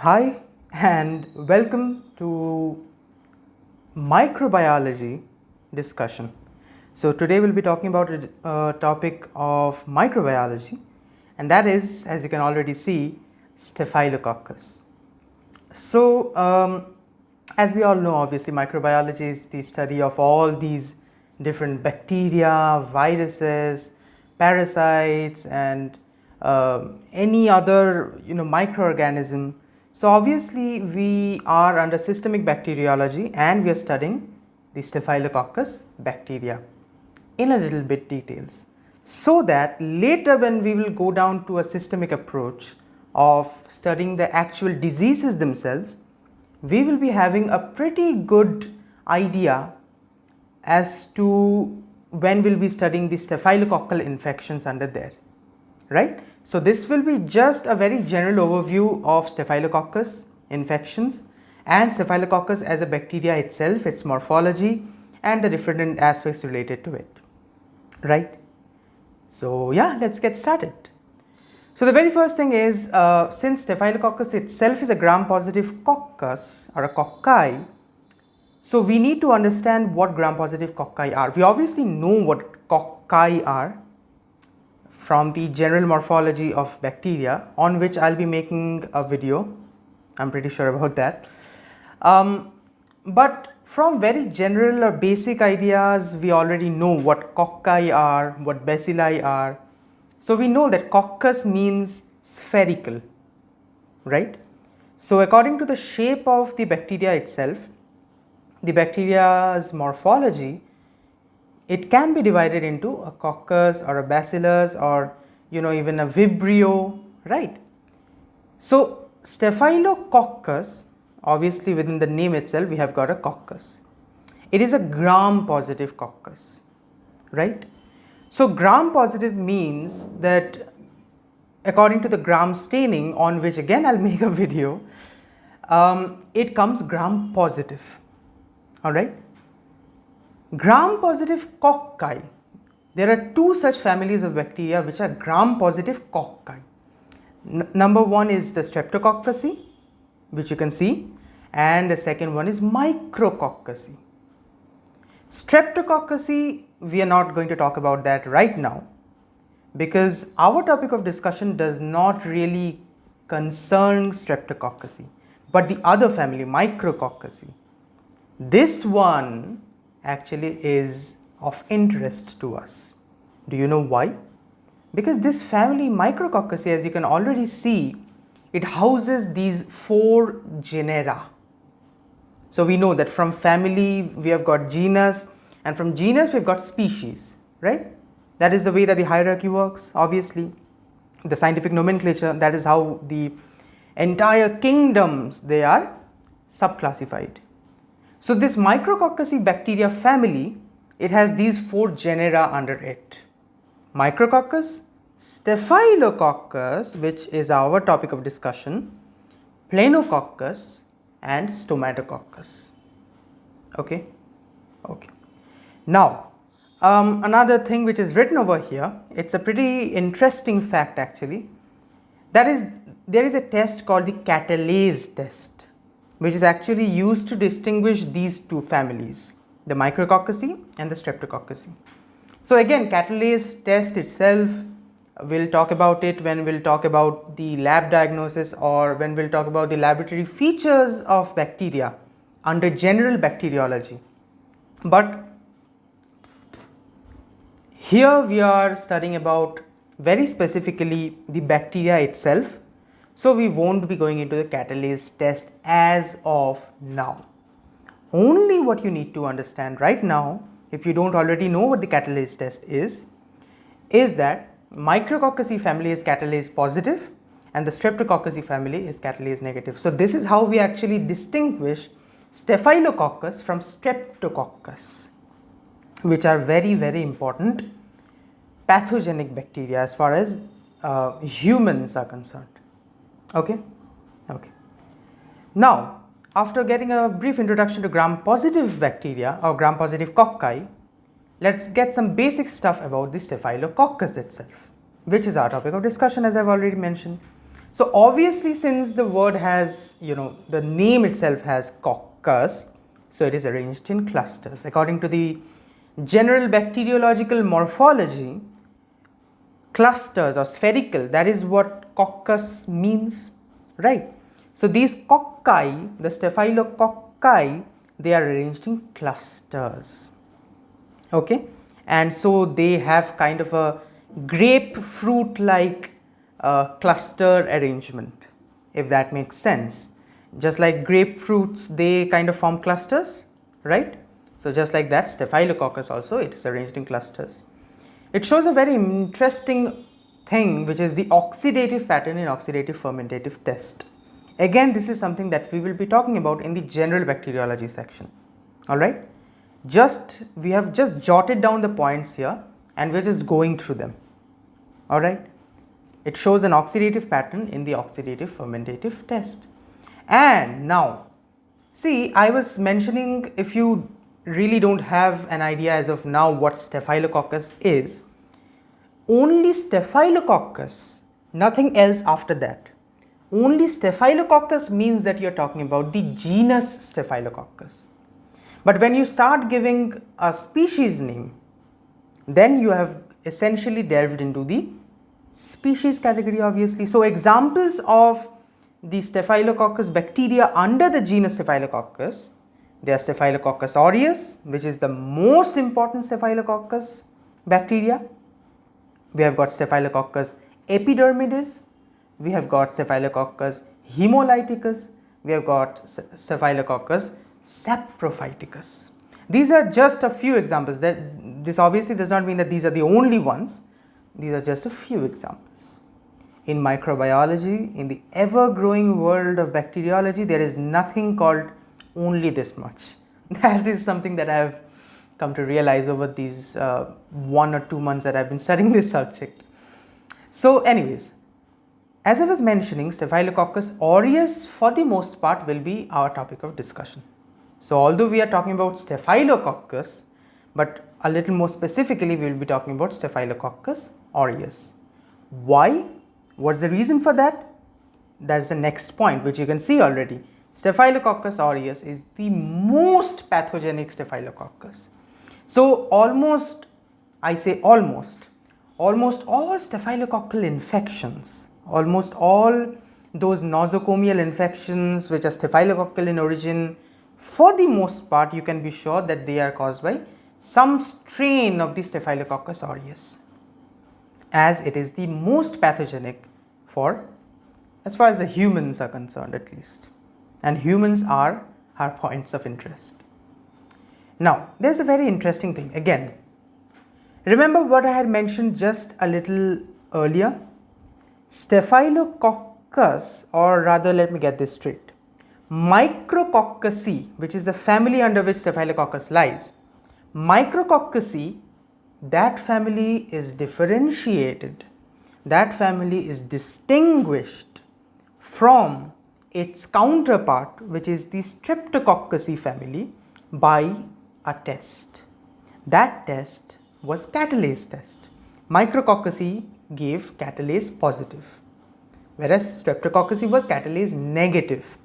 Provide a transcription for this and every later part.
Hi and welcome to microbiology discussion. So today we'll be talking about a topic of microbiology, and that is, as you can already see, Staphylococcus. So as we all know, obviously microbiology is the study of all these different bacteria, viruses, parasites and any other microorganism. So obviously we are under systemic bacteriology and we are studying the Staphylococcus bacteria in a little bit details, so that later when we will go down to a systemic approach of studying the actual diseases themselves, we will be having a pretty good idea as to when we'll be studying the staphylococcal infections under there, right? So this will be just a very general overview of Staphylococcus infections and Staphylococcus as a bacteria itself, its morphology and the different aspects related to it, right? So yeah, let's get started. So the very first thing is, since Staphylococcus itself is a gram-positive coccus or a cocci, so we need to understand what gram-positive cocci are. We obviously know what cocci are from the general morphology of bacteria, on which I'll be making a video. I'm pretty sure about that. But from very general or basic ideas, we already know what cocci are, what bacilli are. So we know that coccus means spherical, right? So according to the shape of the bacteria itself, the bacteria's morphology, it can be divided into a coccus or a bacillus or even a vibrio, right? So Staphylococcus, obviously within the name itself we have got a coccus. It is a gram-positive coccus, right? So gram-positive means that according to the gram staining, on which again I'll make a video, it comes gram-positive, alright. Gram-positive cocci, there are two such families of bacteria which are gram-positive cocci. Number one is the Streptococcus, which you can see, and the second one is Micrococcus. Streptococcus, we are not going to talk about that right now, because our topic of discussion does not really concern Streptococcus, but the other family, Micrococcus. This one actually is of interest to us. Do you know why? Because this family Micrococcus, as you can already see, it houses these 4 genera. So we know that from family we have got genus, and from genus we've got species, right? That is the way that the hierarchy works. Obviously the scientific nomenclature, that is how the entire kingdoms, they are subclassified. So this Micrococcus bacteria family, it has these 4 genera under it: Micrococcus, Staphylococcus, which is our topic of discussion, Planococcus and Stomatococcus. Okay. Now another thing which is written over here, it's a pretty interesting fact actually. That is, there is a test called the catalase test, which is actually used to distinguish these two families, the Micrococcus and the Streptococcus. So again, catalase test itself, we'll talk about it when we'll talk about the lab diagnosis, or when we'll talk about the laboratory features of bacteria under general bacteriology. But here we are studying about very specifically the bacteria itself, so we won't be going into the catalase test as of now. Only what you need to understand right now, if you don't already know what the catalase test is that Micrococcus family is catalase positive and the Streptococcus family is catalase negative. So this is how we actually distinguish Staphylococcus from Streptococcus, which are very, very important pathogenic bacteria as far as humans are concerned. Okay. Now, after getting a brief introduction to gram-positive bacteria or gram-positive cocci, let's get some basic stuff about the Staphylococcus itself, which is our topic of discussion, as I've already mentioned. So obviously, since the word has, the name itself has caucus, so it is arranged in clusters. According to the general bacteriological morphology, clusters or spherical, that is what caucus means, right? So these cocci, the staphylococci, they are arranged in clusters, okay, and so they have kind of a grapefruit like cluster arrangement, if that makes sense. Just like grapefruits, they kind of form clusters, right? So just like that, staphylococcus also, it is arranged in clusters. It shows a very interesting thing, which is the oxidative pattern in oxidative fermentative test. Again, this is something that we will be talking about in the general bacteriology section. All right, we have just jotted down the points here and we're just going through them. All right, it shows an oxidative pattern in the oxidative fermentative test. And now, see, I was mentioning, if you really don't have an idea as of now what staphylococcus is, only staphylococcus, nothing else after that. Only staphylococcus means that you're talking about the genus Staphylococcus. But when you start giving a species name, then you have essentially delved into the species category, obviously. So examples of the Staphylococcus bacteria under the genus Staphylococcus, they are Staphylococcus aureus, which is the most important Staphylococcus bacteria. We have got Staphylococcus epidermidis, we have got Staphylococcus hemolyticus, we have got Staphylococcus saprophyticus. These are just a few examples. This obviously does not mean that these are the only ones. These are just a few examples. In microbiology, in the ever-growing world of bacteriology, there is nothing called only this much. That is something that I have come to realize over these 1 or 2 months that I have been studying this subject. So anyways, as I was mentioning, Staphylococcus aureus for the most part will be our topic of discussion. So although we are talking about Staphylococcus, but a little more specifically we will be talking about Staphylococcus aureus. Why? What's the reason for that? That's the next point, which you can see already. Staphylococcus aureus is the most pathogenic Staphylococcus. So almost all staphylococcal infections, almost all those nosocomial infections which are staphylococcal in origin, for the most part you can be sure that they are caused by some strain of the Staphylococcus aureus, as it is the most pathogenic for, as far as the humans are concerned at least, and humans are our points of interest. Now, there is a very interesting thing again. Remember what I had mentioned just a little earlier? Staphylococcus, or rather let me get this straight, Micrococci, which is the family under which Staphylococcus lies, Micrococci, that family is differentiated, that family is distinguished from its counterpart, which is the Streptococci family, by a test. That test was catalase test. Micrococci gave catalase positive, whereas Streptococci was catalase negative.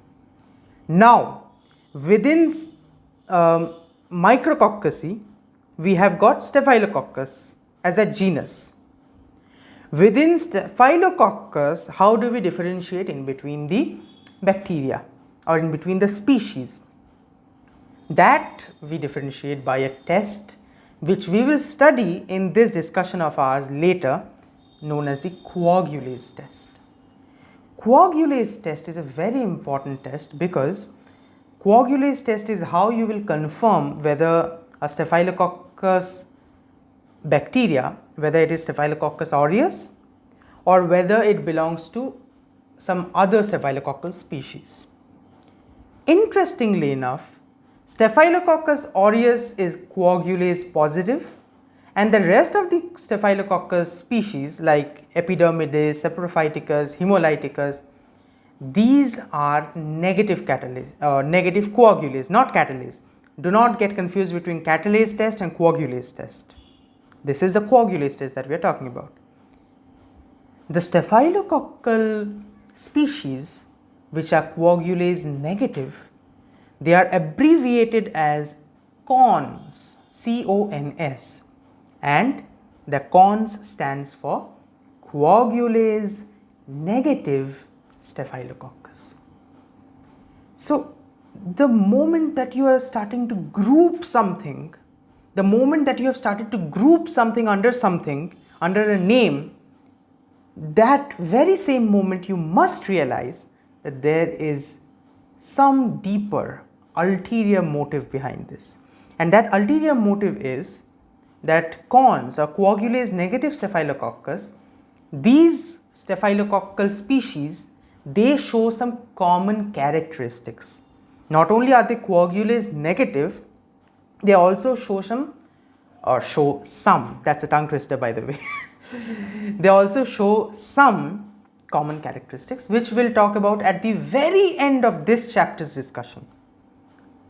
Now, within Micrococci, we have got Staphylococcus as a genus. Within Staphylococcus, how do we differentiate in between the bacteria or in between the species? That we differentiate by a test which we will study in this discussion of ours later, known as the coagulase test. Coagulase test is a very important test because coagulase test is how you will confirm whether a Staphylococcus bacteria, whether it is Staphylococcus aureus or whether it belongs to some other staphylococcal species. Interestingly enough, Staphylococcus aureus is coagulase positive, and the rest of the Staphylococcus species like epidermidis, saprophyticus, hemolyticus, these are negative negative coagulase, not catalase. Do not get confused between catalase test and coagulase test. This is the coagulase test that we are talking about. The staphylococcal species which are coagulase negative, they are abbreviated as cons, C-O-N-S, and the cons stands for coagulase negative Staphylococcus. So, the moment that you are starting to group something, the moment that you have started to group something, under a name, that very same moment you must realize that there is some deeper ulterior motive behind this. And that ulterior motive is that cons or coagulase negative Staphylococcus, these staphylococcal species, they show some common characteristics. Not only are they coagulase negative, they also show some, that's a tongue twister by the way, they also show some common characteristics which we'll talk about at the very end of this chapter's discussion.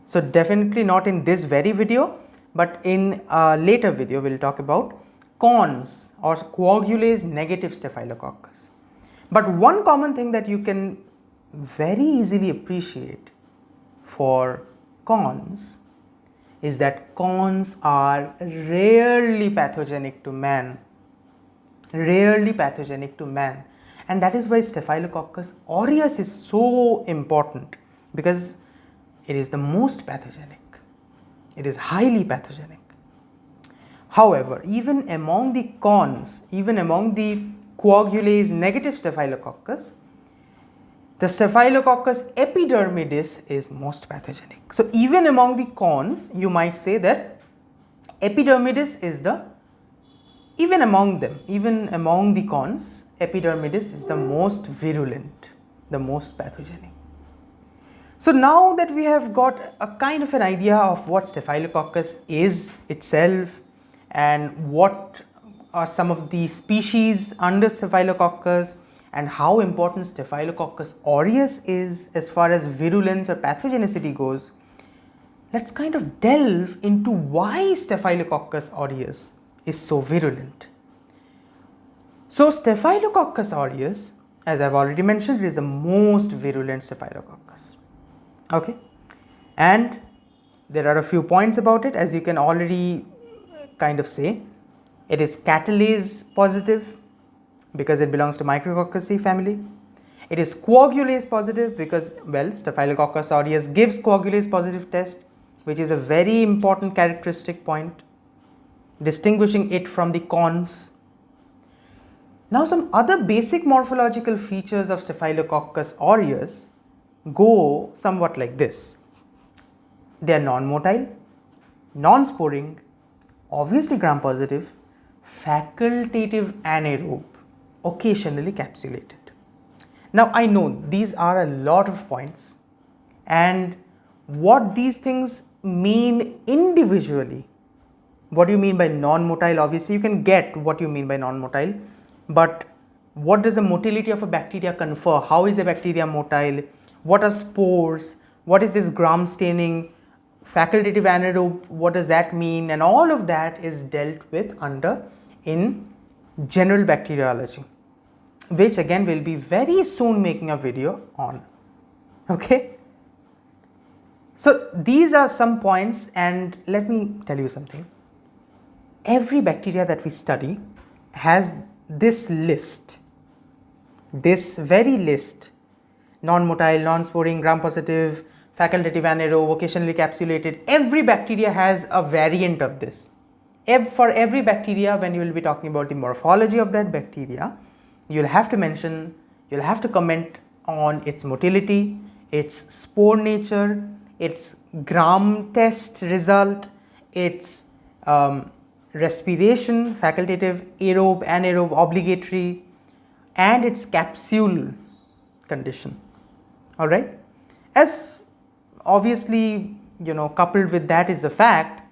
So definitely not in this very video, but in a later video we'll talk about cons or coagulase negative Staphylococcus. But one common thing that you can very easily appreciate for cons is that cons are rarely pathogenic to man, and that is why Staphylococcus aureus is so important, because it is the most pathogenic, it is highly pathogenic. However, even among the cons, even among the coagulase negative Staphylococcus, the Staphylococcus epidermidis is most pathogenic. So even among the cons, you might say that epidermidis is even among the cons, epidermidis is the most virulent, the most pathogenic. So now that we have got a kind of an idea of what Staphylococcus is itself and what are some of the species under Staphylococcus and how important Staphylococcus aureus is as far as virulence or pathogenicity goes, let's kind of delve into why Staphylococcus aureus is so virulent. So Staphylococcus aureus, as I've already mentioned, is the most virulent Staphylococcus. Okay, and there are a few points about it, as you can already kind of say. It is catalase positive because it belongs to Micrococcaceae family. It is coagulase positive because, well, Staphylococcus aureus gives coagulase positive test, which is a very important characteristic point distinguishing it from the cons. Now some other basic morphological features of Staphylococcus aureus go somewhat like this. They are non-motile, non-sporing, obviously gram-positive, facultative anaerobe, occasionally capsulated. Now I know these are a lot of points, and what these things mean individually. What do you mean by non-motile? Obviously you can get what you mean by non-motile, but what does the motility of a bacteria confer? How is a bacteria motile? What are spores? What is this gram staining? Facultative anaerobe, what does that mean? And all of that is dealt with in general bacteriology, which again will be very soon making a video on. Okay. So these are some points, and let me tell you something. Every bacteria that we study has this list, this very list: non-motile, non-sporing, gram-positive, facultative anaerobe, occasionally capsulated. Every bacteria has a variant of this. For every bacteria, when you will be talking about the morphology of that bacteria, you will have to mention, you will have to comment on its motility, its spore nature, its gram test result, its respiration, facultative, aerobe, anaerobe, obligatory, and its capsule condition. All right. As obviously, coupled with that is the fact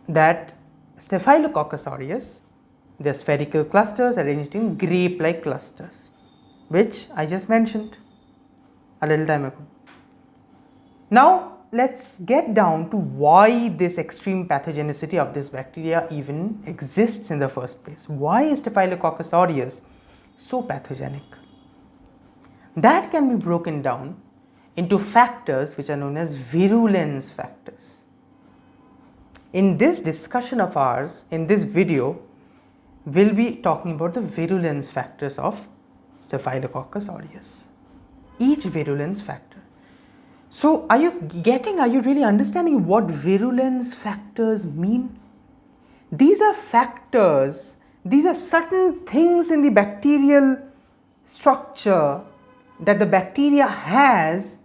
that Staphylococcus aureus, they are spherical clusters arranged in grape-like clusters, which I just mentioned a little time ago. Now let's get down to why this extreme pathogenicity of this bacteria even exists in the first place. Why is Staphylococcus aureus so pathogenic? that can be broken down into factors which are known as virulence factors. In this discussion of ours, in this video, we'll be talking about the virulence factors of Staphylococcus aureus. Each virulence factor. So, are you really understanding what virulence factors mean? These are factors, these are certain things in the bacterial structure that the bacteria has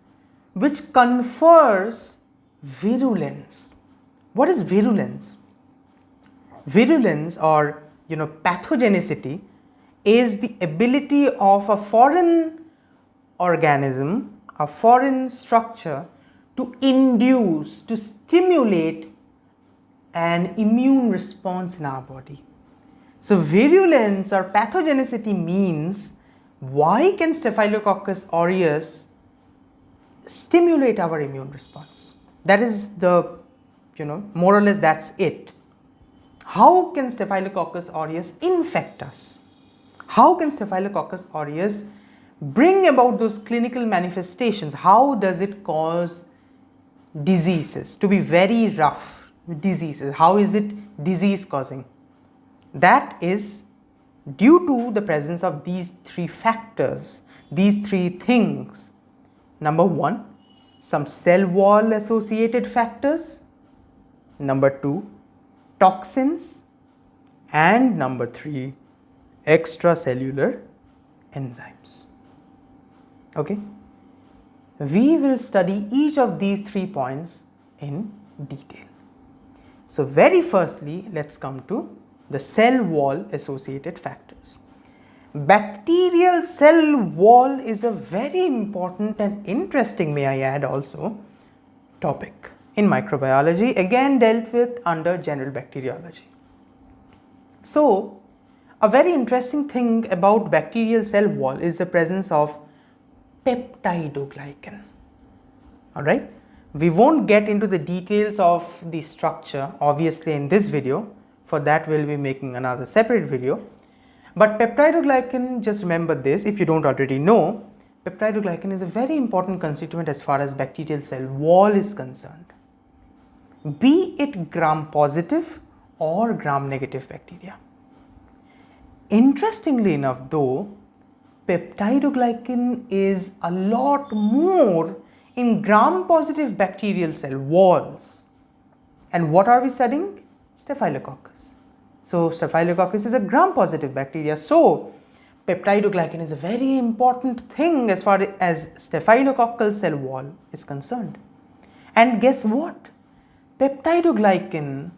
which confers virulence. What is virulence? Virulence, or pathogenicity, is the ability of a foreign organism, a foreign structure, to induce, to stimulate an immune response in our body. So virulence or pathogenicity means, why can Staphylococcus aureus stimulate our immune response? That is the, more or less that's it. How can Staphylococcus aureus infect us? How can Staphylococcus aureus bring about those clinical manifestations? How does it cause diseases? To be very rough, diseases. How is it disease causing? That is due to the presence of these three factors, these three things. Number one, some cell wall associated factors. Number two, toxins. And number three, extracellular enzymes. Okay? We will study each of these 3 points in detail. So, very firstly, let's come to the cell wall associated factors. Bacterial cell wall is a very important and interesting, may I add also, topic in microbiology, again dealt with under general bacteriology. So, a very interesting thing about bacterial cell wall is the presence of peptidoglycan. Alright, we won't get into the details of the structure obviously in this video. For that, we will be making another separate video. But peptidoglycan, just remember this, if you don't already know, peptidoglycan is a very important constituent as far as bacterial cell wall is concerned, be it gram-positive or gram-negative bacteria. Interestingly enough though, peptidoglycan is a lot more in gram-positive bacterial cell walls. And what are we studying? Staphylococcus. So, Staphylococcus is a gram-positive bacteria. So, peptidoglycan is a very important thing as far as staphylococcal cell wall is concerned. And guess what? Peptidoglycan,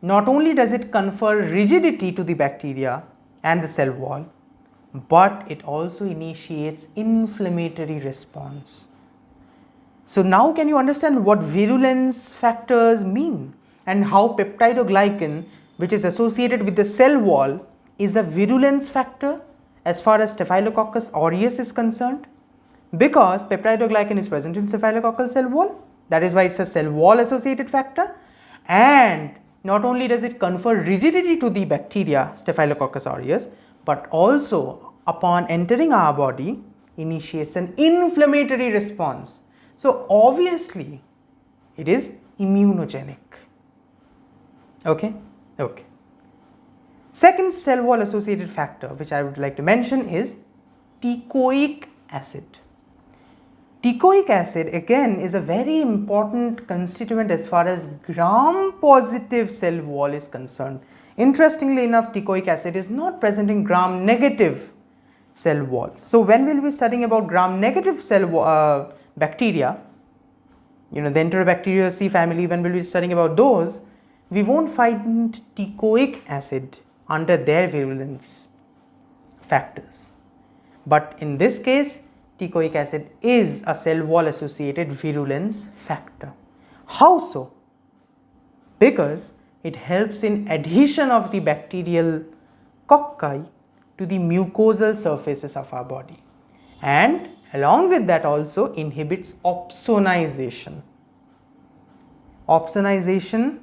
not only does it confer rigidity to the bacteria and the cell wall, but it also initiates inflammatory response. So, now can you understand what virulence factors mean? And how peptidoglycan, which is associated with the cell wall, is a virulence factor as far as Staphylococcus aureus is concerned? Because peptidoglycan is present in staphylococcal cell wall, that is why it's a cell wall associated factor, and not only does it confer rigidity to the bacteria Staphylococcus aureus, but also upon entering our body initiates an inflammatory response. So obviously it is immunogenic. Okay. Second cell wall associated factor which I would like to mention is teichoic acid. Teichoic acid again is a very important constituent as far as gram-positive cell wall is concerned. Interestingly enough, teichoic acid is not present in gram-negative cell walls. So when we will be studying about gram-negative cell bacteria, the Enterobacteriaceae family, when we will be studying about those, we won't find teichoic acid under their virulence factors. But in this case, teichoic acid is a cell wall associated virulence factor. How so? Because it helps in adhesion of the bacterial cocci to the mucosal surfaces of our body, and along with that also inhibits opsonization. Opsonization,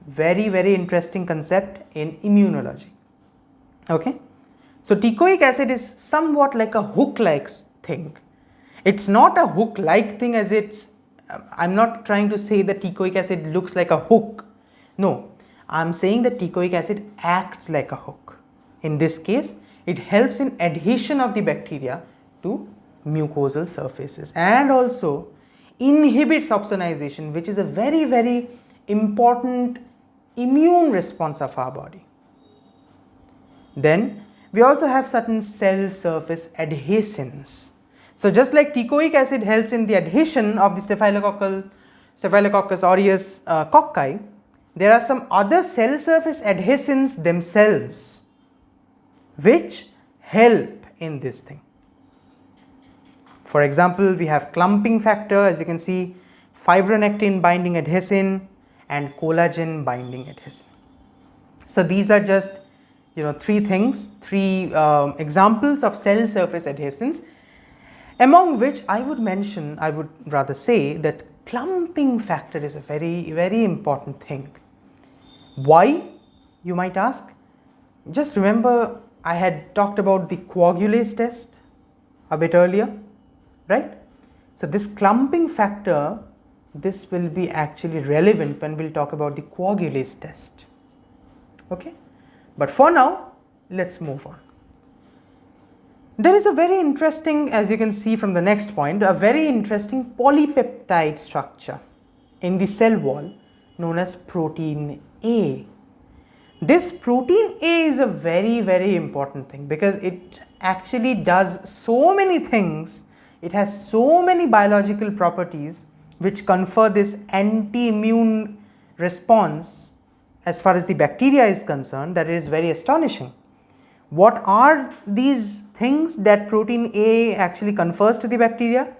very interesting concept in immunology. Okay, so teichoic acid is somewhat like a hook-like thing. It's not a hook-like thing as it's, I'm not trying to say that teichoic acid looks like a hook. No, I'm saying that teichoic acid acts like a hook. In this case, it helps in adhesion of the bacteria to mucosal surfaces and also inhibits opsonization, which is a very, very important immune response of our body. Then we also have certain cell surface adhesins. So just like teichoic acid helps in the adhesion of the Staphylococcus aureus cocci, there are some other cell surface adhesins themselves which help in this thing. For example, we have clumping factor, as you can see, fibronectin binding adhesin and collagen binding adhesin. So these are just three examples of cell surface adhesins, among which I would rather say that clumping factor is a very, very important thing. Why, you might ask? Just remember, I had talked about the coagulase test a bit earlier, right? So this clumping factor, this will be actually relevant when we'll talk about the coagulase test. Okay, but for now, let's move on. There is a very interesting, as you can see from the next point, a very interesting polypeptide structure in the cell wall known as protein A. This protein A is a very, very important thing because it actually does so many things. It has so many biological properties which confer this anti-immune response as far as the bacteria is concerned, that it is very astonishing. What are these things that protein A actually confers to the bacteria?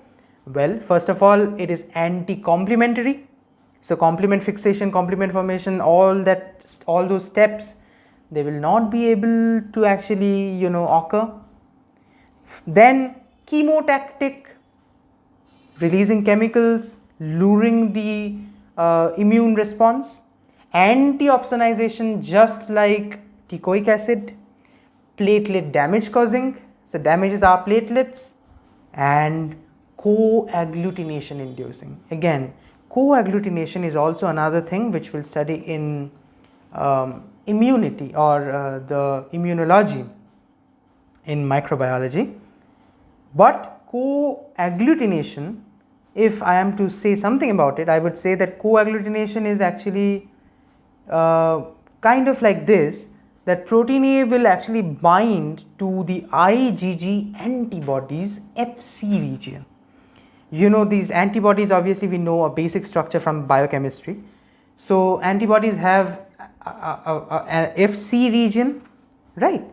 Well, first of all, it is anti-complementary. So complement fixation, complement formation, all those steps, they will not be able to actually occur. Then chemotactic, releasing chemicals, luring the immune response. Anti-opsonization, just like teichoic acid. Platelet damage causing, so damages our platelets. And coagglutination inducing. Again, coagglutination is also another thing which we'll study in immunity or the immunology in microbiology. But coagglutination, if I am to say something about it, I would say that coagglutination is actually kind of like this, that protein A will actually bind to the IgG antibodies FC region. These antibodies, obviously we know a basic structure from biochemistry. So antibodies have a FC region, right?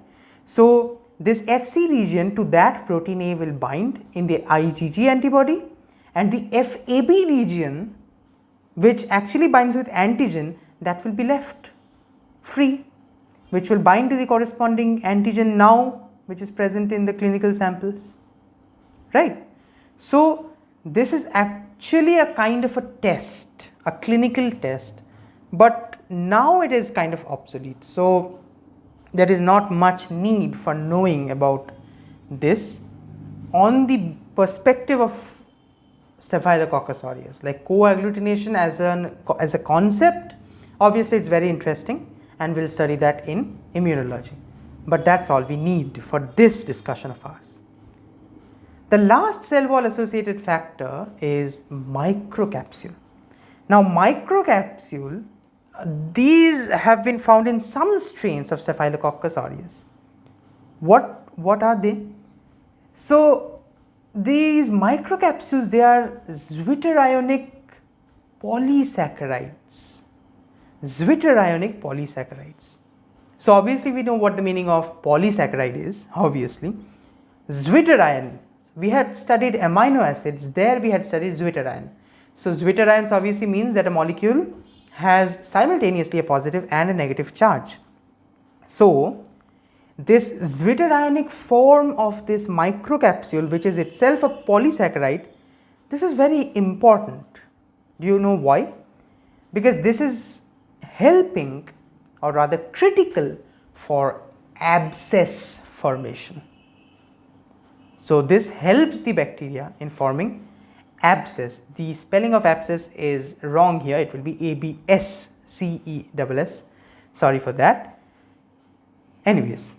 So this FC region, to that protein A will bind in the IgG antibody, and the FAB region, which actually binds with antigen, that will be left free, which will bind to the corresponding antigen now which is present in the clinical samples, right? So this is actually a kind of a test, a clinical test, but now it is kind of obsolete. So there is not much need for knowing about this on the perspective of Staphylococcus aureus. Like coagglutination as a concept, obviously it's very interesting, and we'll study that in immunology. But that's all we need for this discussion of ours. The last cell wall associated factor is microcapsule. Now microcapsule, these have been found in some strains of Staphylococcus aureus. What are they? So these microcapsules, they are zwitterionic polysaccharides. Zwitterionic polysaccharides. So obviously we know what the meaning of polysaccharide is, obviously. Zwitterion, we had studied amino acids, there we had studied zwitterion. So zwitterions obviously means that a molecule has simultaneously a positive and a negative charge. So this zwitterionic form of this microcapsule, which is itself a polysaccharide, this is very important. Do you know why? Because this is helping, or rather critical, for abscess formation. So this helps the bacteria in forming abscess. The spelling of abscess is wrong here, it will be ABSCESS, sorry for that. Anyways,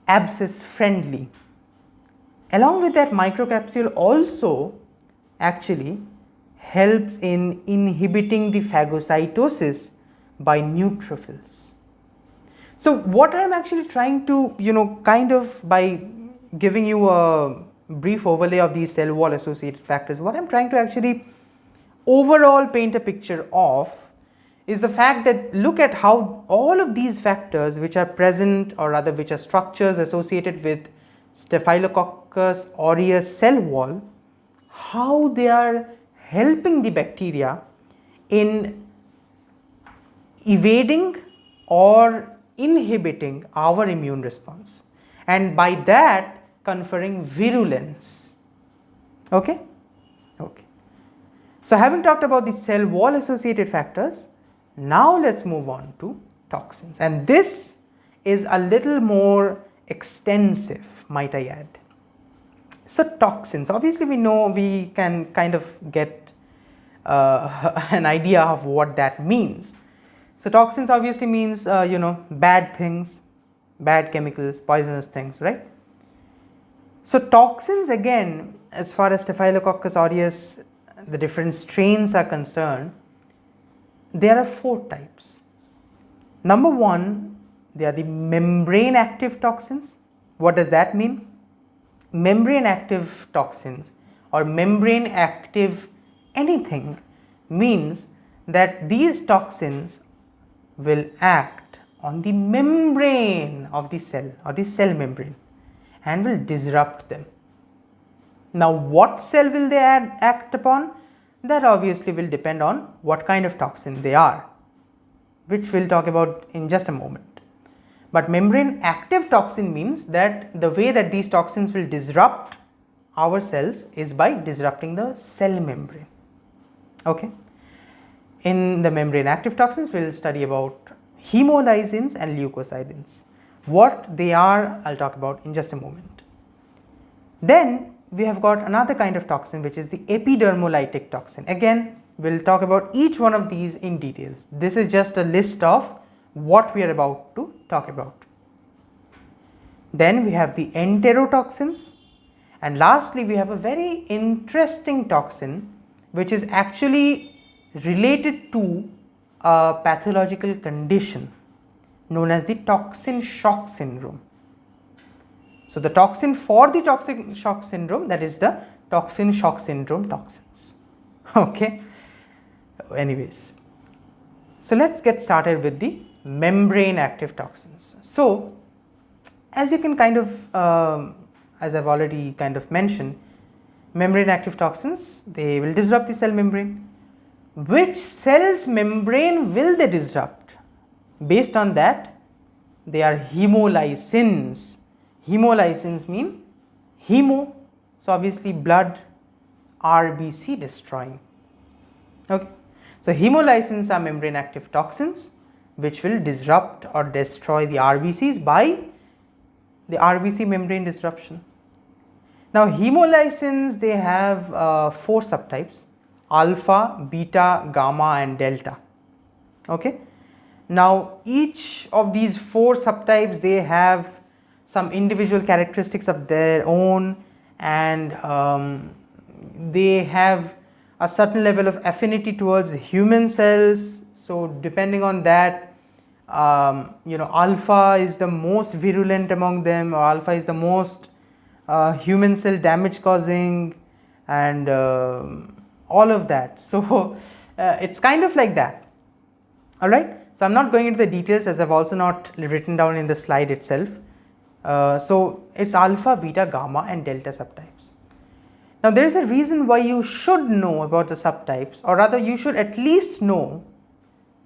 abscess friendly. Along with that, microcapsule also actually helps in inhibiting the phagocytosis by neutrophils. So what I am actually trying to, kind of by giving you a brief overlay of these cell wall associated factors, what I am trying to actually overall paint a picture of is the fact that look at how all of these factors which are present, or rather which are structures associated with Staphylococcus aureus cell wall, how they are helping the bacteria in evading or inhibiting our immune response, and by that conferring virulence. Okay? Okay. So having talked about the cell wall associated factors, now let's move on to toxins, and this is a little more extensive, might I add. So toxins, obviously we know, we can kind of get an idea of what that means. So toxins obviously means bad things, bad chemicals, poisonous things, right? So toxins, again, as far as Staphylococcus aureus, the different strains are concerned, there are 4 types. Number 1, they are the membrane active toxins. What does that mean? Membrane active toxins or membrane active anything means that these toxins will act on the membrane of the cell or the cell membrane and will disrupt them. Now what cell will they act upon? That obviously will depend on what kind of toxin they are, which we'll talk about in just a moment. But membrane active toxin means that the way that these toxins will disrupt our cells is by disrupting the cell membrane. Okay. In the membrane active toxins, we will study about hemolysins and leukocidins. What they are, I'll talk about in just a moment. Then we have got another kind of toxin, which is the epidermolytic toxin. Again, we'll talk about each one of these in details. This is just a list of what we are about to talk about. Then we have the enterotoxins, and lastly we have a very interesting toxin which is actually related to a pathological condition known as the toxin shock syndrome. So the toxin for the toxin shock syndrome, that is the toxin shock syndrome toxins. Okay. Anyways, so let's get started with the membrane active toxins. So as you can kind of as I've already kind of mentioned, membrane active toxins, they will disrupt the cell membrane. Which cell's membrane will they disrupt? Based on that, they are hemolysins. Hemolysins mean hemo, so obviously blood, RBC destroying. Okay. So hemolysins are membrane active toxins which will disrupt or destroy the RBCs by the RBC membrane disruption. Now hemolysins, they have 4 subtypes: alpha, beta, gamma and delta. Okay. Now each of these 4 subtypes, they have some individual characteristics of their own, and they have a certain level of affinity towards human cells. So depending on that, alpha is the most virulent among them, or alpha is the most human cell damage causing, and all of that. So it's kind of like that. Alright. So I'm not going into the details, as I've also not written down in the slide itself. So it's alpha, beta, gamma and delta subtypes. Now there is a reason why you should know about the subtypes, or rather you should at least know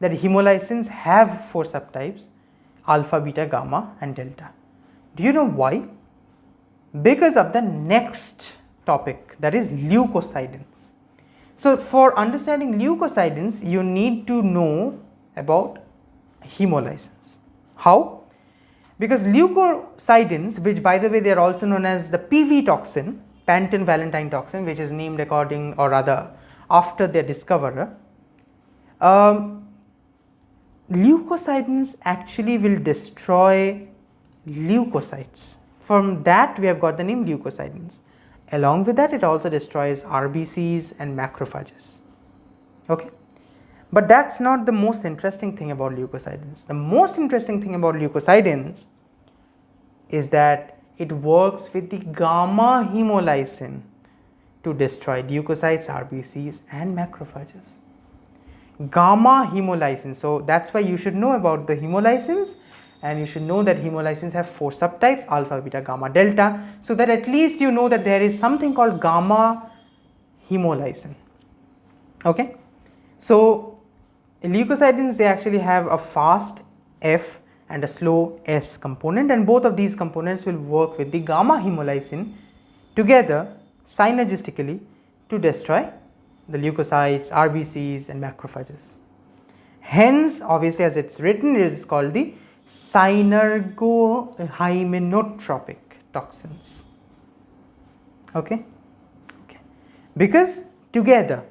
that hemolysins have 4 subtypes: alpha, beta, gamma and delta. Do you know why? Because of the next topic, that is leukocidins. So for understanding leukocidins, you need to know about hemolysins. How? Because leukocidins, which by the way they are also known as the PV toxin, Panton Valentine toxin, which is named according or rather after their discoverer, leukocidins actually will destroy leukocytes. From that we have got the name leukocidins. Along with that, it also destroys RBCs and macrophages. Okay, but that's not the most interesting thing about leukocidins. The most interesting thing about leukocidins is that it works with the gamma hemolysin to destroy leukocytes, RBCs and macrophages. Gamma hemolysin, so that's why you should know about the hemolysins, and you should know that hemolysins have 4 subtypes: alpha, beta, gamma, delta, so that at least you know that there is something called gamma hemolysin. Okay, so leukocidins, they actually have a fast F and a slow S component, and both of these components will work with the gamma hemolysin together synergistically to destroy the leukocytes, RBCs and macrophages. Hence, obviously, as it's written, it is called the synergohymenotropic toxins. Okay, because together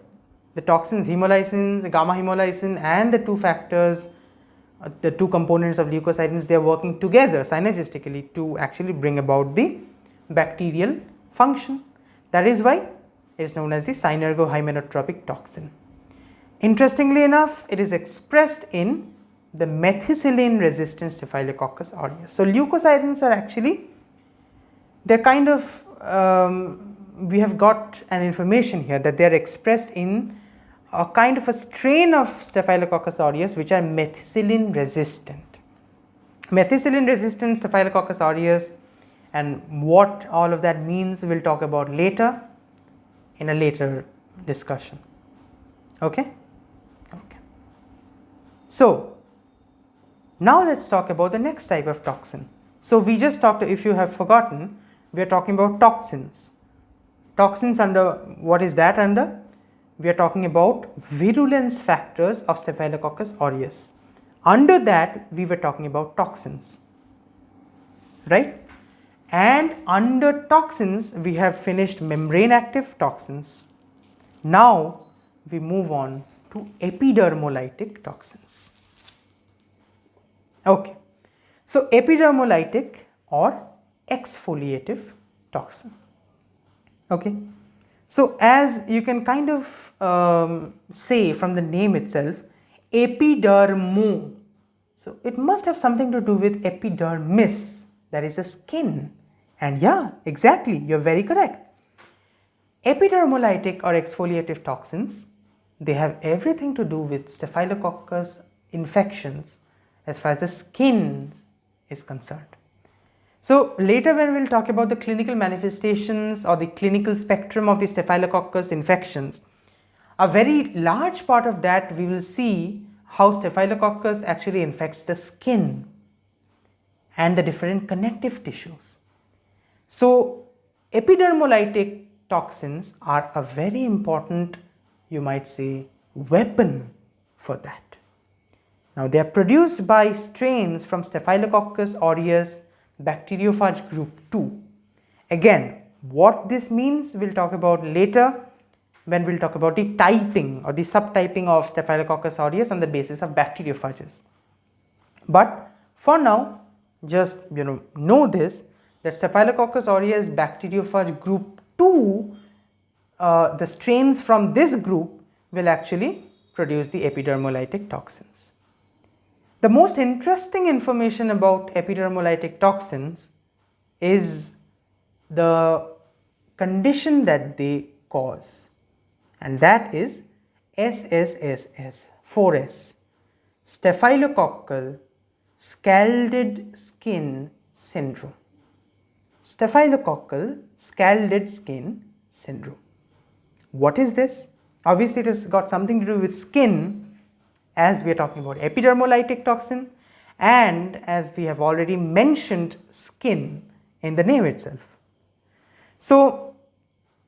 the toxins, hemolysins, gamma hemolysin and the 2 factors, the 2 components of leukocidins, they are working together synergistically to actually bring about the bacterial function. That is why it is known as the synergohymenotropic toxin. Interestingly enough, it is expressed in the methicillin resistant Staphylococcus aureus. So leukocidins are actually, they're kind of, we have got an information here that they are expressed in a kind of a strain of Staphylococcus aureus which are methicillin resistant. Methicillin resistant Staphylococcus aureus, and what all of that means we'll talk about later in a later discussion. Okay. So now let's talk about the next type of toxin. So we just talked, if you have forgotten, we are talking about toxins. Toxins under, what is that under? We are talking about virulence factors of Staphylococcus aureus. Under that we were talking about toxins, right? And under toxins we have finished membrane active toxins. Now we move on to epidermolytic toxins. Okay, so epidermolytic or exfoliative toxin. Okay, so as you can kind of say from the name itself, epidermo, so it must have something to do with epidermis, that is the skin. And yeah, exactly, you're very correct. Epidermolytic or exfoliative toxins, they have everything to do with Staphylococcus infections as far as the skin is concerned. So later when we will talk about the clinical manifestations or the clinical spectrum of the Staphylococcus infections, a very large part of that we will see how Staphylococcus actually infects the skin and the different connective tissues. So epidermolytic toxins are a very important, you might say, weapon for that. Now they are produced by strains from Staphylococcus aureus bacteriophage group 2. Again, what this means we'll talk about later when we'll talk about the typing or the subtyping of Staphylococcus aureus on the basis of bacteriophages. But for now, just know this, that Staphylococcus aureus bacteriophage group 2, the strains from this group will actually produce the epidermolytic toxins. The most interesting information about epidermolytic toxins is the condition that they cause, and that is SSSS, 4S, staphylococcal scalded skin syndrome. Staphylococcal scalded skin syndrome. What is this? Obviously it has got something to do with skin, as we are talking about epidermolytic toxin, and as we have already mentioned skin in the name itself. So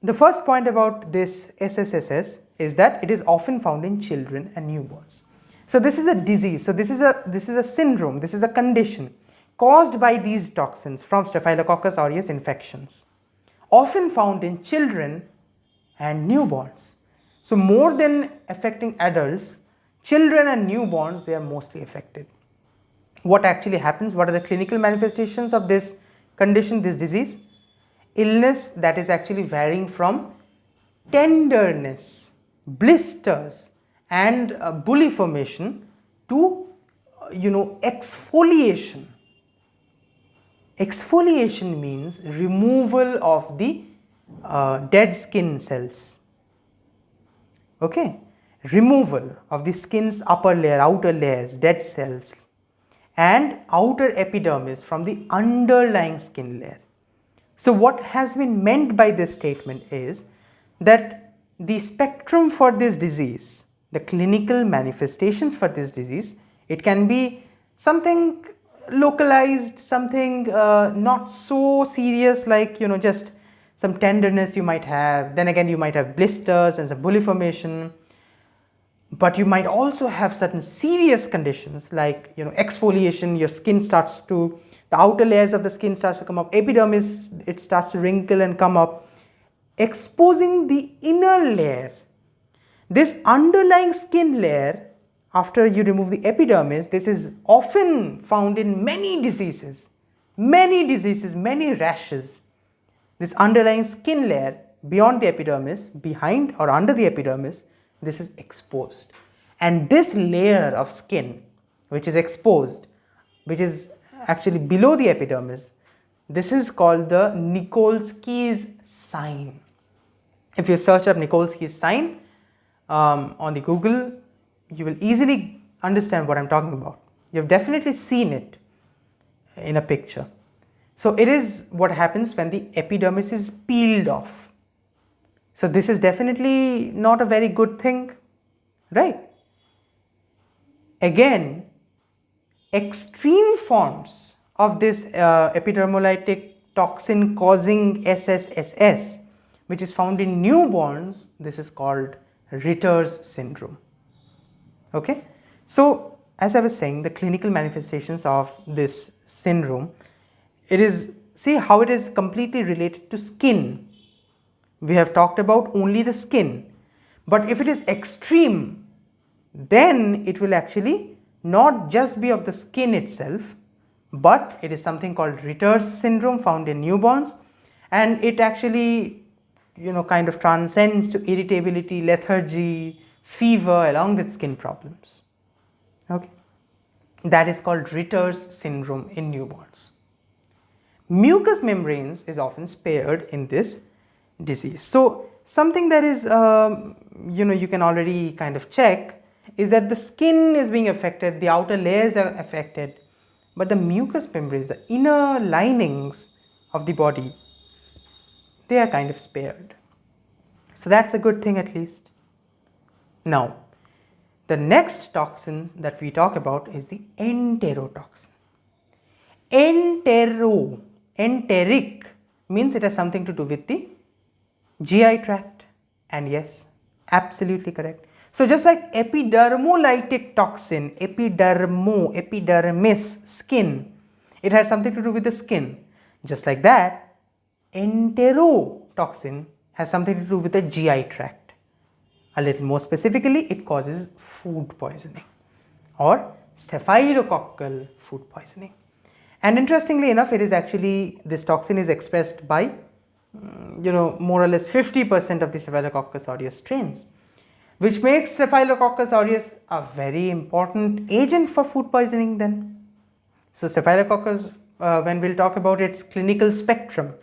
the first point about this SSSS is that it is often found in children and newborns. So this is a disease, so this is a syndrome, this is a condition caused by these toxins from Staphylococcus aureus infections, often found in children and newborns. So more than affecting adults, children and newborns, they are mostly affected. What actually happens? What are the clinical manifestations of this condition, this disease? Illness that is actually varying from tenderness, blisters and bully formation to exfoliation. Exfoliation means removal of the dead skin cells. Okay, removal of the skin's upper layer, outer layers, dead cells and outer epidermis from the underlying skin layer. So what has been meant by this statement is that the spectrum for this disease, the clinical manifestations for this disease, it can be something localized, something not so serious, like just some tenderness you might have. Then again, you might have blisters and some bully formation, but you might also have certain serious conditions like exfoliation. Your skin starts to, the outer layers of the skin starts to come up, epidermis, it starts to wrinkle and come up, exposing the inner layer. This underlying skin layer, after you remove the epidermis, this is often found in many diseases, many rashes. This underlying skin layer beyond the epidermis, behind or under the epidermis, this is exposed. And this layer of skin which is exposed, which is actually below the epidermis, this is called the Nikolsky's sign. If you search up Nikolsky's sign on the Google, you will easily understand what I am talking about. You have definitely seen it in a picture. So it is what happens when the epidermis is peeled off. So this is definitely not a very good thing, right? Again, extreme forms of this epidermolytic toxin causing SSSS, which is found in newborns, this is called Ritter's syndrome. Okay, so as I was saying, the clinical manifestations of this syndrome, it is, see how it is completely related to skin. We have talked about only the skin, but if it is extreme, then it will actually not just be of the skin itself, but it is something called Ritter's syndrome found in newborns, and it actually kind of transcends to irritability, lethargy, fever along with skin problems. Okay, that is called Ritter's syndrome in newborns. Mucous membranes is often spared in this disease. So something that is you can already kind of check is that the skin is being affected, the outer layers are affected, but the mucous membranes, the inner linings of the body, they are kind of spared. So that's a good thing at least. Now, the next toxin that we talk about is the enterotoxin. Enteric means it has something to do with the GI tract, and yes, absolutely correct. So just like epidermolytic toxin, epidermis, skin, it has something to do with the skin. Just like that, enterotoxin has something to do with the GI tract. A little more specifically, it causes food poisoning or staphylococcal food poisoning. And interestingly enough, it is actually, this toxin is expressed by more or less 50% of the Staphylococcus aureus strains, which makes Staphylococcus aureus a very important agent for food poisoning then. So Staphylococcus, when we'll talk about its clinical spectrum,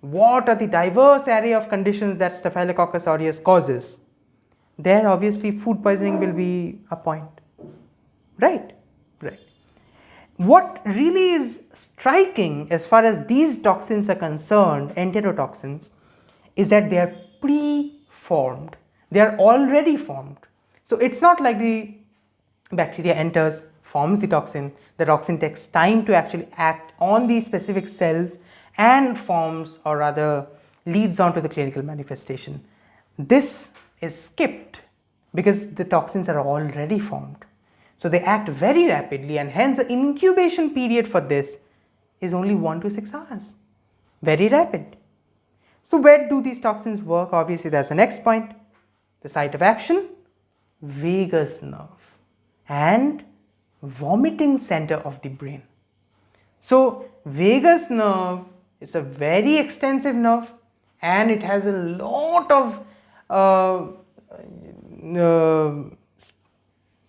what are the diverse array of conditions that Staphylococcus aureus causes? There obviously food poisoning will be a point, right? Right. What really is striking as far as these toxins are concerned, enterotoxins, is that they are pre-formed. They are already formed. So it's not like the bacteria enters, forms the toxin takes time to actually act on these specific cells and forms, or rather leads on to the clinical manifestation. This is skipped because the toxins are already formed. So they act very rapidly, and hence the incubation period for this is only 1 to 6 hours. Very rapid. So where do these toxins work? Obviously that's the next point. The site of action, vagus nerve and vomiting center of the brain. So vagus nerve is a very extensive nerve and it has a lot of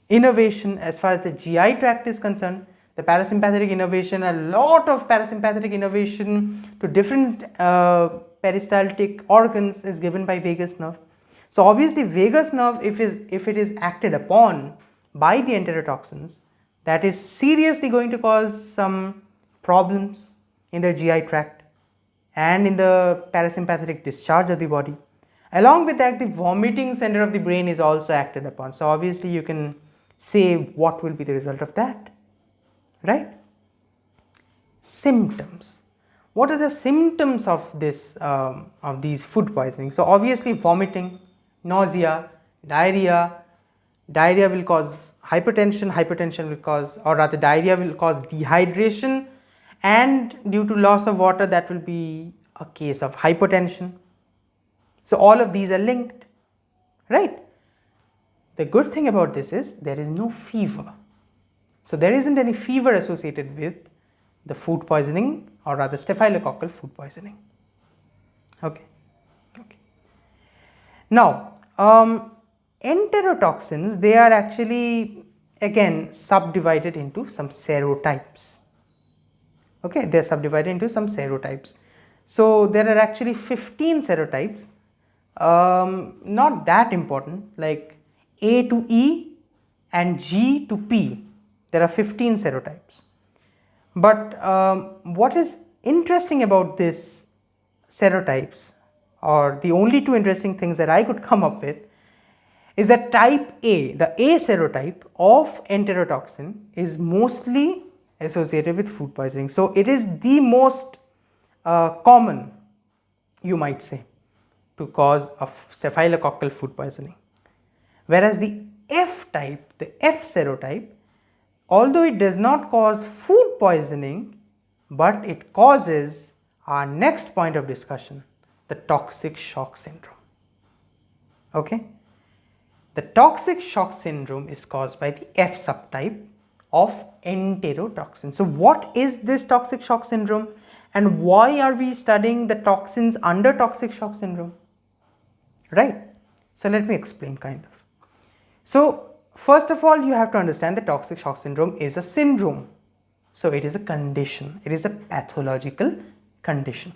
innervation as far as the GI tract is concerned. The parasympathetic innervation, a lot of parasympathetic innervation to different peristaltic organs is given by vagus nerve. So obviously vagus nerve, if it is acted upon by the enterotoxins, that is seriously going to cause some problems in the GI tract and in the parasympathetic discharge of the body. Along with that, the vomiting center of the brain is also acted upon. So obviously you can say what will be the result of that, right? Symptoms. What are the symptoms of this of these food poisoning? So obviously vomiting, nausea, diarrhea. Diarrhea will cause hypertension, hypertension will cause, or rather diarrhea will cause dehydration, and due to loss of water that will be a case of hypotension. So all of these are linked, right? The good thing about this is there is no fever. So there isn't any fever associated with the food poisoning or rather staphylococcal food poisoning. Okay. Now, enterotoxins, they are actually again subdivided into some serotypes. Okay, they are subdivided into some serotypes. So there are actually 15 serotypes, not that important, like A to E and G to P. There are 15 serotypes. But what is interesting about this serotypes, or the only two interesting things that I could come up with, is that type A, the A serotype of enterotoxin, is mostly associated with food poisoning. So it is the most common, you might say, to cause of staphylococcal food poisoning. Whereas the F type, the F serotype, although it does not cause food poisoning, but it causes our next point of discussion, the toxic shock syndrome. Okay? The toxic shock syndrome is caused by the F subtype of enterotoxin. So what is this toxic shock syndrome and why are we studying the toxins under toxic shock syndrome? Right? So let me explain kind of. So first of all, you have to understand that toxic shock syndrome is a syndrome. So it is a condition. It is a pathological condition.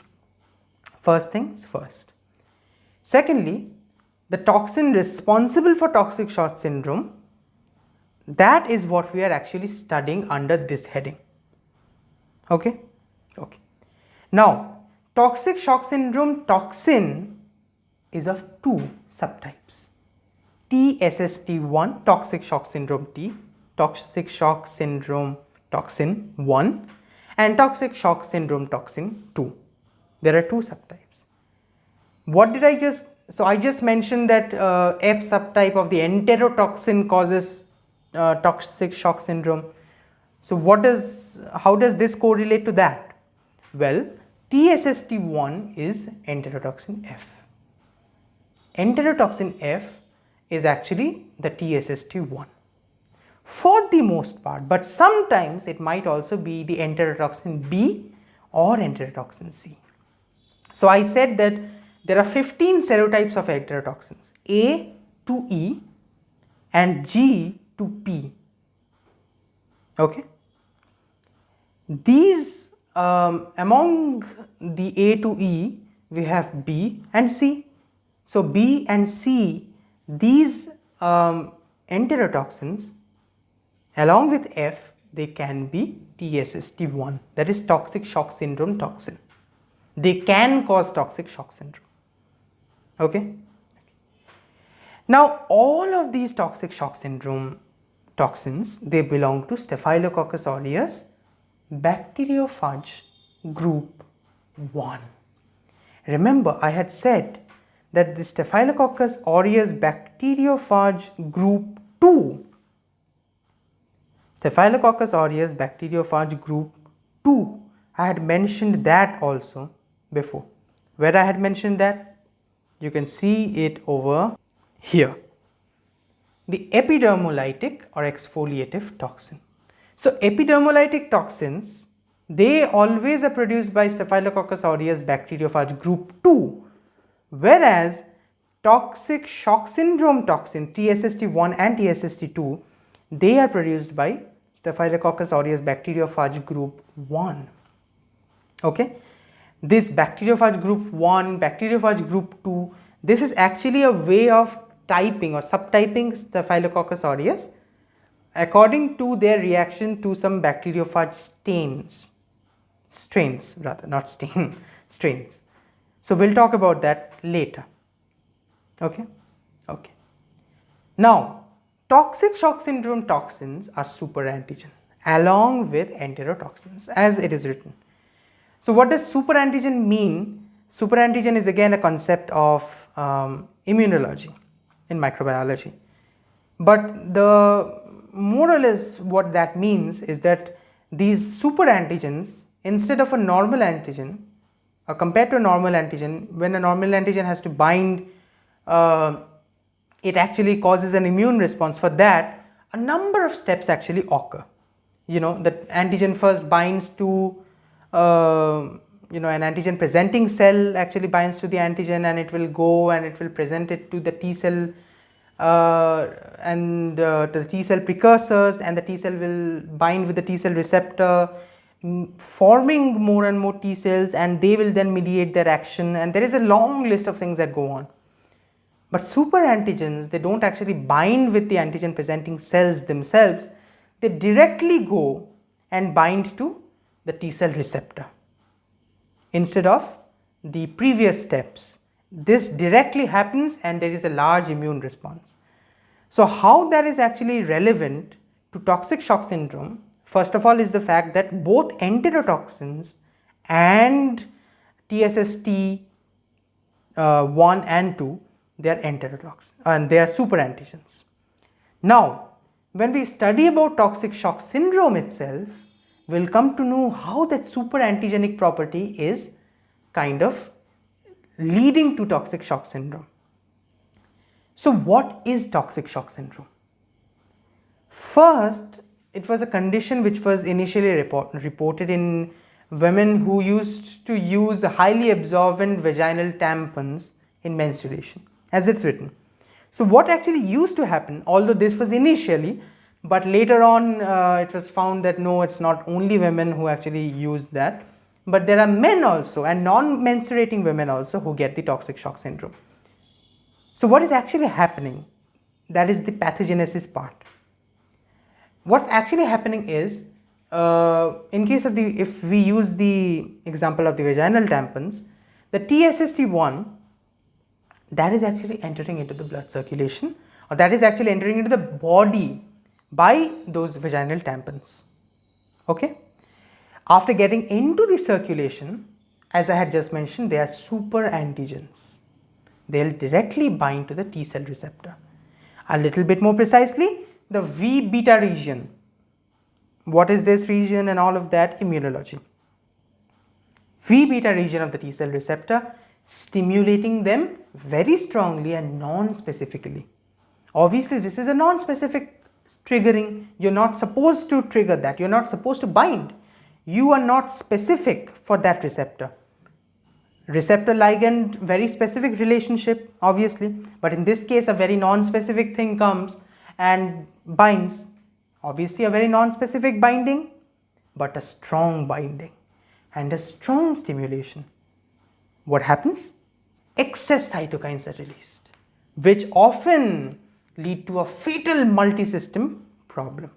First things first. Secondly, the toxin responsible for toxic shock syndrome, that is what we are actually studying under this heading. Okay? Okay. Now, toxic shock syndrome toxin is of two subtypes. TSST1, toxic shock syndrome T, toxic shock syndrome toxin 1, and toxic shock syndrome toxin 2. There are two subtypes. What did I just, so I just mentioned that F subtype of the enterotoxin causes toxic shock syndrome. So how does this correlate to that? Well, TSST1 is enterotoxin F. Enterotoxin F is actually the TSST1 for the most part, but sometimes it might also be the enterotoxin B or enterotoxin C. So I said that there are 15 serotypes of enterotoxins, A to E and G to P. Okay. These among the A to E, we have B and C. So B and C, these enterotoxins along with F, they can be TSST1, that is toxic shock syndrome toxin. They can cause toxic shock syndrome. Okay. Now all of these toxic shock syndrome toxins, they belong to Staphylococcus aureus bacteriophage group 1. Remember, I had said that the Staphylococcus aureus bacteriophage group 2, Staphylococcus aureus bacteriophage group 2 I had mentioned that also before. Where I had mentioned that? You can see it over here. The epidermolytic or exfoliative toxin. So epidermolytic toxins, they always are produced by Staphylococcus aureus bacteriophage group 2, whereas toxic shock syndrome toxin TSST1 and TSST2, they are produced by Staphylococcus aureus bacteriophage group 1. Okay, this bacteriophage group 1, bacteriophage group 2, this is actually a way of typing or subtyping Staphylococcus aureus according to their reaction to some bacteriophage strains rather, not stain, strains. So we'll talk about that later. Okay. Now, toxic shock syndrome toxins are superantigen along with enterotoxins, as it is written. So what does superantigen mean? Superantigen is again a concept of immunology in microbiology. But the more or less what that means is that these superantigens, instead of a normal antigen, compared to a normal antigen, when a normal antigen has to bind, it actually causes an immune response. For that, a number of steps actually occur. The antigen first binds to an antigen presenting cell actually binds to the antigen, and it will go and it will present it to the T cell and to the T cell precursors, and the T cell will bind with the T cell receptor, forming more and more T cells, and they will then mediate their action, and there is a long list of things that go on. But superantigens, they don't actually bind with the antigen presenting cells themselves, they directly go and bind to the T cell receptor instead of the previous steps. This directly happens and there is a large immune response. So how that is actually relevant to toxic shock syndrome, first of all, is the fact that both enterotoxins and TSST 1 and 2, they are enterotoxins and they are superantigens. Now, when we study about toxic shock syndrome itself, we'll come to know how that superantigenic property is kind of leading to toxic shock syndrome. So what is toxic shock syndrome? First, it was a condition which was initially reported in women who used to use highly absorbent vaginal tampons in menstruation, as it's written. So what actually used to happen, although this was initially, but later on it was found that no, it's not only women who actually use that, but there are men also and non-menstruating women also who get the toxic shock syndrome. So what is actually happening? That is the pathogenesis part. What's actually happening is, in case of if we use the example of the vaginal tampons, the TSST1, that is actually entering into the blood circulation, or that is actually entering into the body by those vaginal tampons. Okay? After getting into the circulation, as I had just mentioned, they are superantigens. They will directly bind to the T cell receptor. A little bit more precisely, the V beta region. What is this region and all of that? Immunology. V beta region of the T cell receptor, stimulating them very strongly and non-specifically. Obviously, this is a non-specific triggering. You're not supposed to trigger that. You're not supposed to bind. You are not specific for that receptor. Receptor ligand, very specific relationship, obviously, but in this case a very non-specific thing comes and binds. Obviously a very non-specific binding, but a strong binding and a strong stimulation. What happens? Excess cytokines are released, which often lead to a fatal multi-system problem.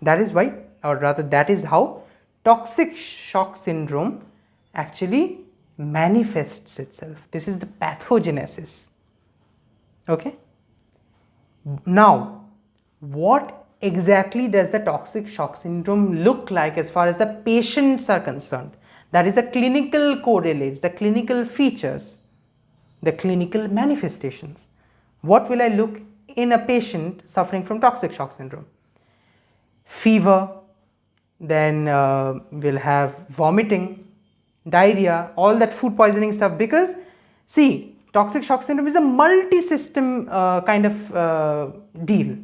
That is why, or rather that is how toxic shock syndrome actually manifests itself. This is the pathogenesis. Okay. Now, what exactly does the toxic shock syndrome look like as far as the patients are concerned? That is the clinical correlates, the clinical features, the clinical manifestations. What will I look in a patient suffering from toxic shock syndrome? Fever, then we'll have vomiting, diarrhea, all that food poisoning stuff, because see, toxic shock syndrome is a multi-system kind of deal,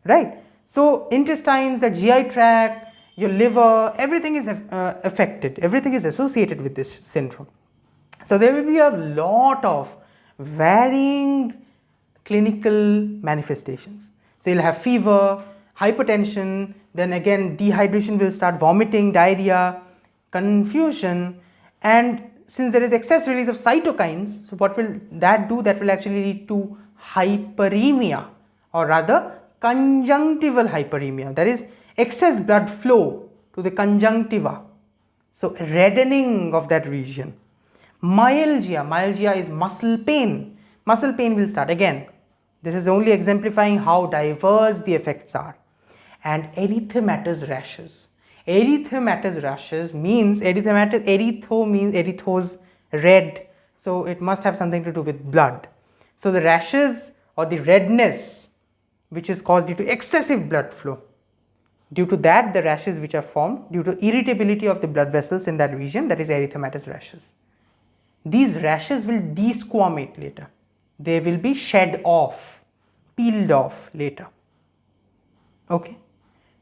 right? So intestines, the GI tract, your liver, everything is affected, everything is associated with this syndrome. So there will be a lot of varying clinical manifestations. So you'll have fever, hypertension, then again dehydration will start, vomiting, diarrhea, confusion, and since there is excess release of cytokines, so what will that do? That will actually lead to hyperemia, or rather conjunctival hyperemia, that is excess blood flow to the conjunctiva, so reddening of that region. Myalgia, myalgia is muscle pain will start. Again, this is only exemplifying how diverse the effects are. And erythematous rashes. Erythematous rashes means, erytho means erythos, red, so it must have something to do with blood. So the rashes or the redness which is caused due to excessive blood flow, due to that the rashes which are formed due to irritability of the blood vessels in that region, that is erythematous rashes. These rashes will desquamate later, they will be shed off, peeled off later. Okay,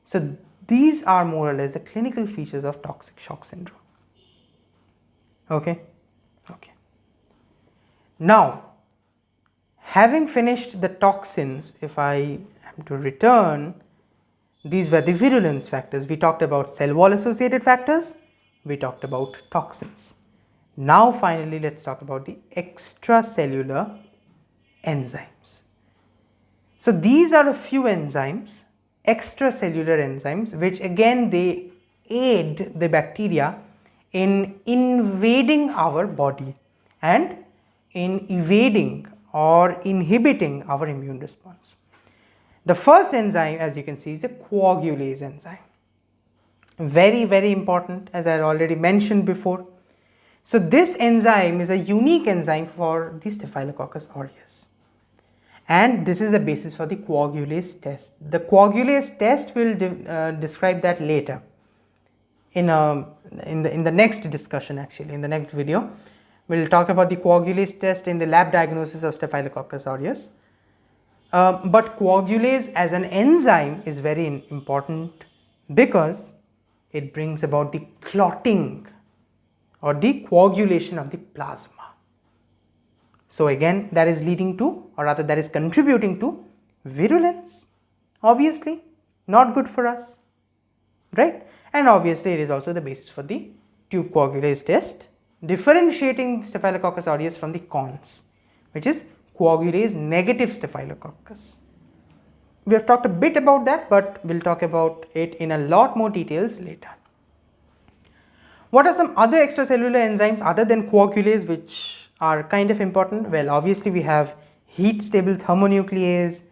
so these are more or less the clinical features of toxic shock syndrome. Okay, okay. Now, having finished the toxins, if I am to return, these were the virulence factors. We talked about cell wall associated factors, we talked about toxins. Now finally let's talk about the extracellular enzymes. So these are a few enzymes, extracellular enzymes, which again they aid the bacteria in invading our body and in evading or inhibiting our immune response. The first enzyme, as you can see, is the coagulase enzyme. Very important, as I had already mentioned before. So this enzyme is a unique enzyme for the Staphylococcus aureus, and this is the basis for the coagulase test. The coagulase test will describe that later in the next discussion. Actually, in the next video we'll talk about the coagulase test in the lab diagnosis of Staphylococcus aureus. But coagulase as an enzyme is very important because it brings about the clotting or the coagulation of the plasma. So again, that is leading to, or rather that is contributing to, virulence. Obviously not good for us, right? And obviously it is also the basis for the tube coagulase test, differentiating Staphylococcus aureus from the cons, which is coagulase negative Staphylococcus. We have talked a bit about that, but we'll talk about it in a lot more details later. What are some other extracellular enzymes other than coagulase which are kind of important? Well, obviously we have heat stable thermonuclease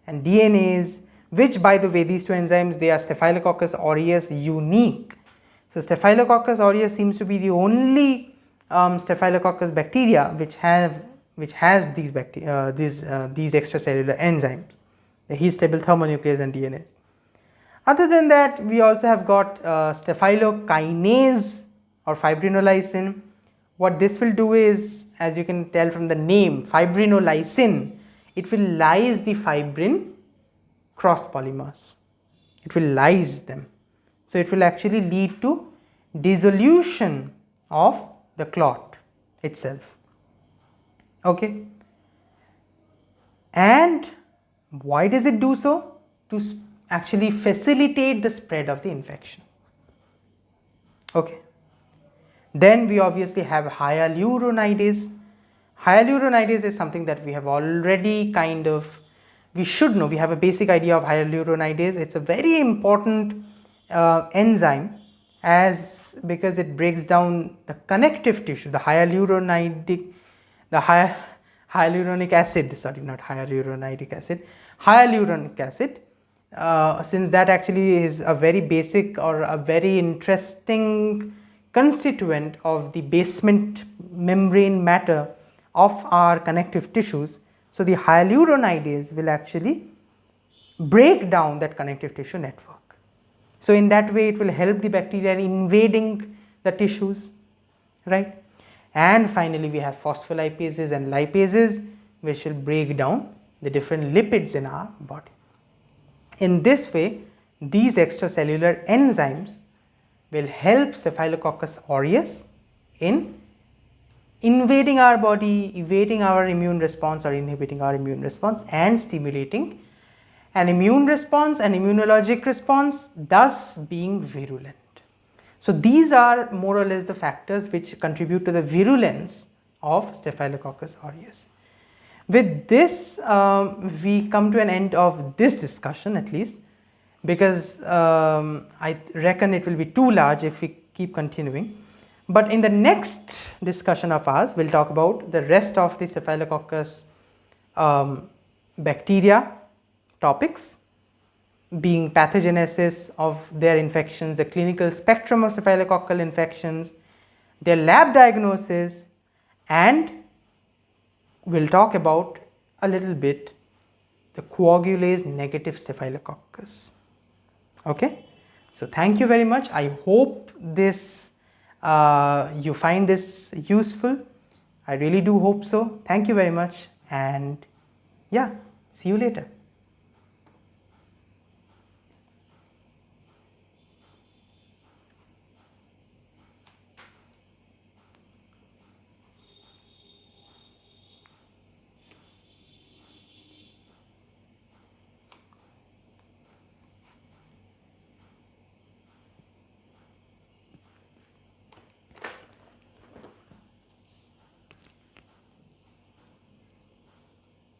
and DNase, which by the way, these two enzymes, they are Staphylococcus aureus unique. So Staphylococcus aureus seems to be the only Staphylococcus bacteria which has these extracellular enzymes, the heat stable thermonuclease and DNase. Other than that, we also have got staphylokinase or fibrinolysin. What this will do is, as you can tell from the name, fibrinolysin, it will lyse the fibrin cross polymers. It will lyse them. So it will actually lead to dissolution of the clot itself. Okay. And why does it do so? To actually facilitate the spread of the infection. Okay. Then we obviously have hyaluronidase. Hyaluronidase is something that we have already we should know. We have a basic idea of hyaluronidase. It's a very important enzyme because it breaks down the connective tissue, the hyaluronic acid, sorry, not hyaluronic acid, hyaluronic acid. Since that actually is a very basic or a very interesting constituent of the basement membrane matter of our connective tissues. So the hyaluronidase will actually break down that connective tissue network. So in that way it will help the bacteria in invading the tissues, right? And finally we have phospholipases and lipases, which will break down the different lipids in our body. In this way, these extracellular enzymes will help Staphylococcus aureus in invading our body, evading our immune response or inhibiting our immune response, and stimulating an immune response, an immunologic response, thus being virulent. So these are more or less the factors which contribute to the virulence of Staphylococcus aureus. With this, we come to an end of this discussion, at least, because I reckon it will be too large if we keep continuing. But in the next discussion of ours, we'll talk about the rest of the Staphylococcus bacteria topics, being pathogenesis of their infections, the clinical spectrum of staphylococcal infections, their lab diagnosis, and we'll talk about a little bit the coagulase negative staphylococcus. Okay, so thank you very much. I hope this you find this useful. I really do hope so. Thank you very much, and yeah, see you later.